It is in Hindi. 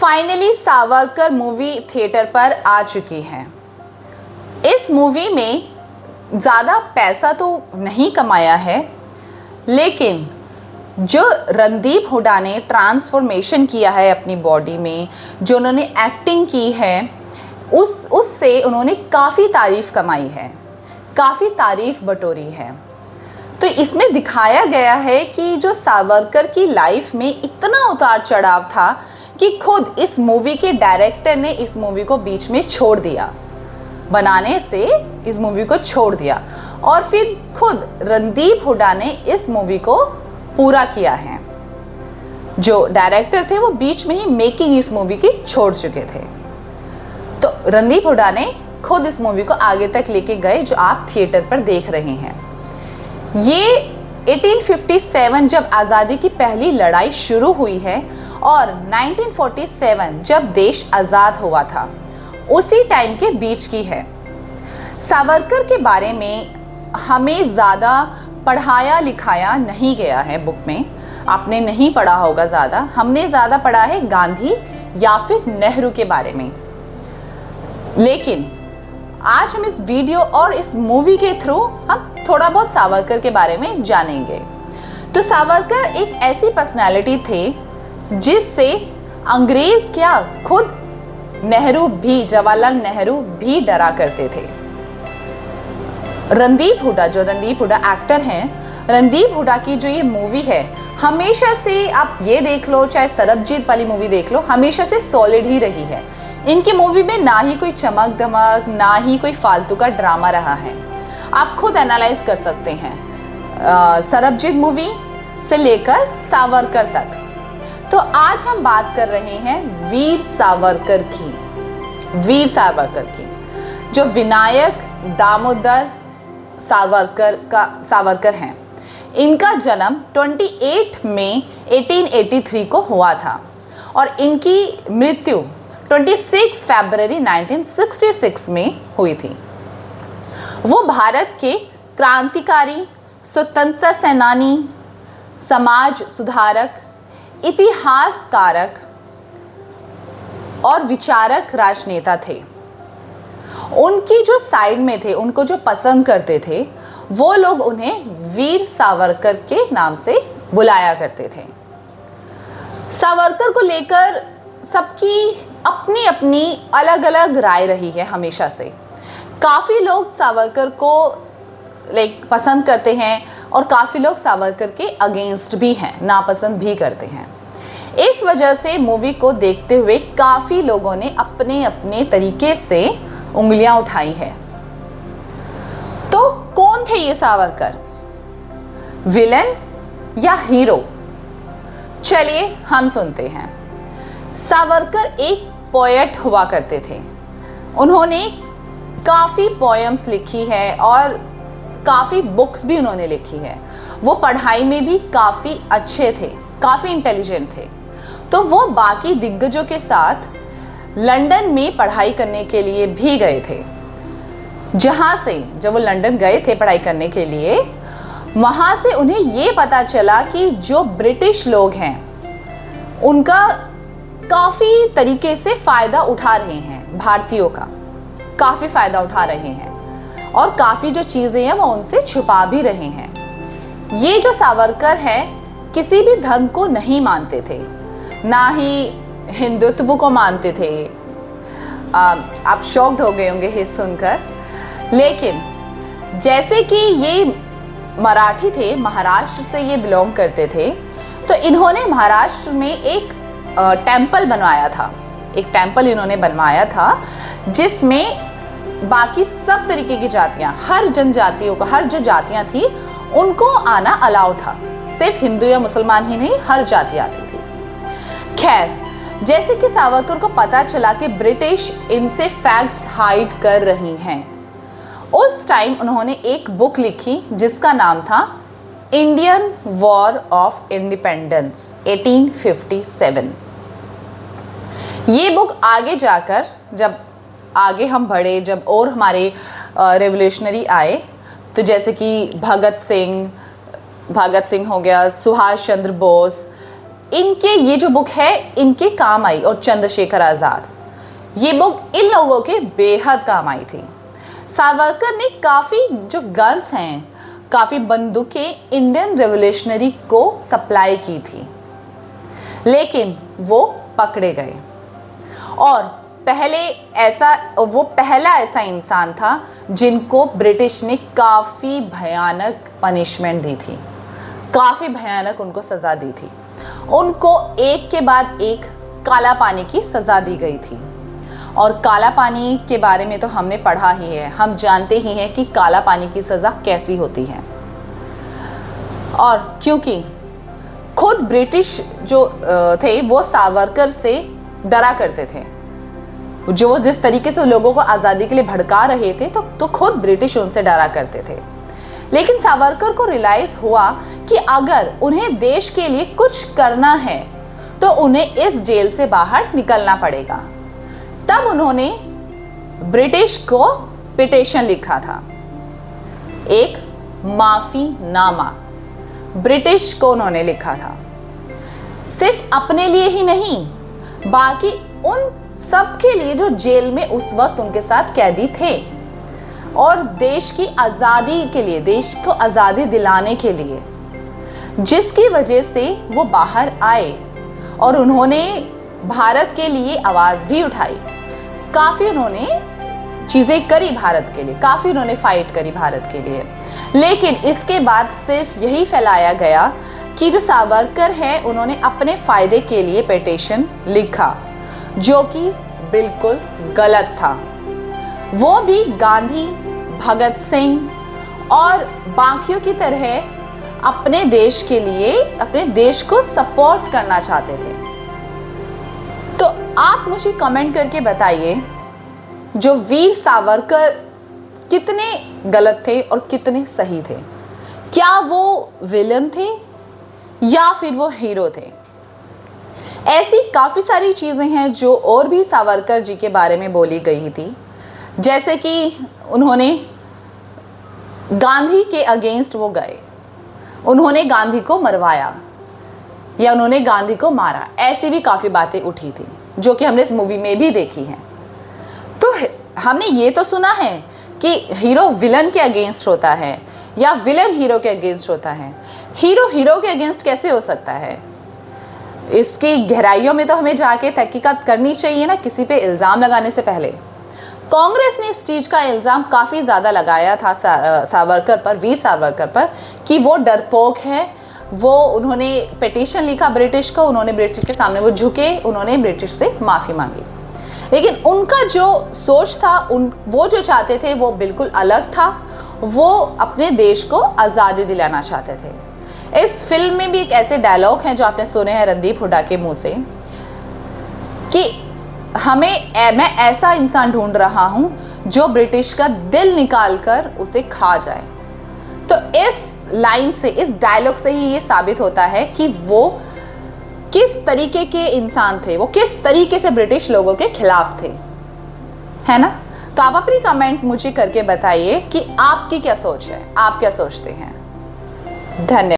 फाइनली सावरकर मूवी थिएटर पर आ चुकी है। इस मूवी में ज़्यादा पैसा तो नहीं कमाया है, लेकिन जो रणदीप हुड्डा ने ट्रांसफॉर्मेशन किया है अपनी बॉडी में, जो उन्होंने एक्टिंग की है, उससे उन्होंने काफ़ी तारीफ़ कमाई है, काफ़ी तारीफ़ बटोरी है। तो इसमें दिखाया गया है कि जो सावरकर की लाइफ में इतना उतार चढ़ाव था कि खुद इस मूवी के डायरेक्टर ने इस मूवी को बीच में छोड़ दिया, बनाने से इस मूवी को छोड़ दिया, और फिर खुद रणदीप हुड्डा ने इस मूवी को पूरा किया है। जो डायरेक्टर थे वो बीच में ही मेकिंग इस मूवी की छोड़ चुके थे। तो रणदीप हुड्डा ने खुद इस मूवी को आगे तक लेके गए, जो आप थिएटर पर देख रहे हैं। ये 1857 जब आज़ादी की पहली लड़ाई शुरू हुई है और 1947 जब देश आज़ाद हुआ था, उसी टाइम के बीच की है। सावरकर के बारे में हमें ज़्यादा पढ़ाया लिखाया नहीं गया है बुक में, आपने नहीं पढ़ा होगा ज़्यादा। हमने ज़्यादा पढ़ा है गांधी या फिर नेहरू के बारे में। लेकिन आज हम इस वीडियो और इस मूवी के थ्रू हम थोड़ा बहुत सावरकर के बारे में जानेंगे। तो सावरकर एक ऐसी पर्सनालिटी थे जिससे अंग्रेज क्या, खुद नेहरू भी, जवाहरलाल नेहरू भी डरा करते थे। रणदीप हुड्डा, जो रणदीप हुड्डा एक्टर हैं, रणदीप हुड्डा की जो ये मूवी है, हमेशा से आप ये देख लो, चाहे सरबजीत वाली मूवी देख लो, हमेशा से सॉलिड ही रही है। इनकी मूवी में ना ही कोई चमक धमक, ना ही कोई फालतू का ड्रामा रहा है। आप खुद एनालाइज कर सकते हैं, सरबजीत मूवी से लेकर सावरकर तक। तो आज हम बात कर रहे हैं वीर सावरकर की, जो विनायक दामोदर सावरकर हैं। इनका जन्म 28 मई 1883 को हुआ था और इनकी मृत्यु 26 फरवरी 1966 में हुई थी। वो भारत के क्रांतिकारी, स्वतंत्रता सेनानी, समाज सुधारक, इतिहासकारक और विचारक राजनेता थे। उनकी जो साइड में थे, उनको जो पसंद करते थे, वो लोग उन्हें वीर सावरकर के नाम से बुलाया करते थे। सावरकर को लेकर सबकी अपनी अपनी अलग अलग राय रही है हमेशा से। काफ़ी लोग सावरकर को पसंद करते हैं और काफ़ी लोग सावरकर के अगेंस्ट भी हैं, नापसंद भी करते हैं। इस वजह से मूवी को देखते हुए काफ़ी लोगों ने अपने अपने तरीके से उंगलियां उठाई है। तो कौन थे ये सावरकर, विलन या हीरो? चलिए हम सुनते हैं। सावरकर एक पोएट हुआ करते थे। उन्होंने काफ़ी पोएम्स लिखी है और काफ़ी बुक्स भी उन्होंने लिखी है। वो पढ़ाई में भी काफ़ी अच्छे थे, काफ़ी इंटेलिजेंट थे। तो वो बाकी दिग्गजों के साथ लंदन में पढ़ाई करने के लिए भी गए थे। जहाँ से जब वो लंदन गए थे पढ़ाई करने के लिए, वहाँ से उन्हें ये पता चला कि जो ब्रिटिश लोग हैं उनका काफ़ी तरीके से फ़ायदा उठा रहे हैं, भारतीयों का काफ़ी फ़ायदा उठा रहे हैं और काफ़ी जो चीज़ें हैं वो उनसे छुपा भी रहे हैं। ये जो सावरकर है किसी भी धर्म को नहीं मानते थे, ना ही हिंदुत्व को मानते थे। आप शॉक्ड हो गए होंगे ये सुनकर। लेकिन जैसे कि ये मराठी थे, महाराष्ट्र से ये बिलोंग करते थे, तो इन्होंने महाराष्ट्र में एक टेम्पल बनवाया था। एक टेम्पल इन्होंने बनवाया था जिसमें बाकी सब तरीके की जातियाँ, हर जनजातियों को, हर जो जातियाँ थी उनको आना अलाउ था। सिर्फ हिंदू या मुसलमान ही नहीं, हर जाति आती थी। खैर, जैसे कि सावरकर को पता चला कि ब्रिटिश इनसे फैक्ट्स हाइड कर रही हैं, उस टाइम उन्होंने एक बुक लिखी जिसका नाम था इंडियन वॉर ऑफ इंडिपेंडेंस 1857। ये बुक आगे जाकर, जब आगे हम बढ़े, जब और हमारे रेवोल्यूशनरी आए, तो जैसे कि भगत सिंह हो गया, सुभाष चंद्र बोस, इनके ये जो बुक है इनके काम आई, और चंद्रशेखर आज़ाद, ये बुक इन लोगों के बेहद काम आई थी। सावरकर ने काफ़ी जो गन्स हैं, काफ़ी बंदूकें इंडियन रेवोल्यूशनरी को सप्लाई की थी, लेकिन वो पकड़े गए। और वो पहला ऐसा इंसान था जिनको ब्रिटिश ने काफ़ी भयानक पनिशमेंट दी थी, काफ़ी भयानक उनको सज़ा दी थी। उनको एक के बाद एक काला पानी की सज़ा दी गई थी। और काला पानी के बारे में तो हमने पढ़ा ही है, हम जानते ही हैं कि काला पानी की सज़ा कैसी होती है। और क्योंकि खुद ब्रिटिश जो थे वो सावरकर से डरा करते थे, जो जिस तरीके से लोगों को आज़ादी के लिए भड़का रहे थे, तो खुद ब्रिटिश उनसे डरा करते थे। लेकिन सावरकर को रियलाइज़ हुआ कि अगर उन्हें देश के लिए कुछ करना है तो उन्हें इस जेल से बाहर निकलना पड़ेगा। तब उन्होंने ब्रिटिश को पिटीशन लिखा था, एक माफीनामा ब्रिटिश को उन्होंने लिखा था, सिर्फ अपने लिए ही नहीं, बाकी उन सब के लिए जो जेल में उस वक्त उनके साथ कैदी थे, और देश की आज़ादी के लिए, देश को आज़ादी दिलाने के लिए, जिसकी वजह से वो बाहर आए और उन्होंने भारत के लिए आवाज़ भी उठाई। काफ़ी उन्होंने चीज़ें करी भारत के लिए, काफ़ी उन्होंने फाइट करी भारत के लिए। लेकिन इसके बाद सिर्फ यही फैलाया गया कि जो सावरकर है उन्होंने अपने फ़ायदे के लिए पिटीशन लिखा, जो कि बिल्कुल गलत था। वो भी गांधी, भगत सिंह और बाकियों की तरह अपने देश के लिए, अपने देश को सपोर्ट करना चाहते थे। तो आप मुझे कमेंट करके बताइए, जो वीर सावरकर कितने गलत थे और कितने सही थे? क्या वो विलन थे या फिर वो हीरो थे? ऐसी काफ़ी सारी चीज़ें हैं जो और भी सावरकर जी के बारे में बोली गई थी, जैसे कि उन्होंने गांधी के अगेंस्ट वो गए, उन्होंने गांधी को मरवाया या उन्होंने गांधी को मारा, ऐसी भी काफ़ी बातें उठी थी जो कि हमने इस मूवी में भी देखी हैं। तो हमने ये तो सुना है कि हीरो विलन के अगेंस्ट होता है या विलन हीरो के अगेंस्ट होता है। हीरो हीरो के अगेंस्ट कैसे हो सकता है? इसकी गहराइयों में तो हमें जाके तहकीकात करनी चाहिए ना, किसी पे इल्ज़ाम लगाने से पहले। कांग्रेस ने इस चीज़ का इल्ज़ाम काफ़ी ज़्यादा लगाया था सावरकर पर, वीर सावरकर पर, कि वो डरपोक है। उन्होंने पिटीशन लिखा ब्रिटिश को, उन्होंने ब्रिटिश के सामने वो झुके, उन्होंने ब्रिटिश से माफ़ी मांगी। लेकिन उनका जो सोच था, वो जो चाहते थे वो बिल्कुल अलग था। वो अपने देश को आज़ादी दिलाना चाहते थे। इस फिल्म में भी एक ऐसे डायलॉग हैं जो आपने सुने हैं रणदीप हुड्डा के मुंह से कि मैं ऐसा इंसान ढूंढ रहा हूं जो ब्रिटिश का दिल निकाल कर उसे खा जाए। तो इस लाइन से, इस डायलॉग से ही ये साबित होता है कि वो किस तरीके के इंसान थे, वो किस तरीके से ब्रिटिश लोगों के खिलाफ थे, है ना? तो आप अपनी कमेंट मुझे करके बताइए कि आपकी क्या सोच है, आप क्या सोचते हैं। धन्यवाद।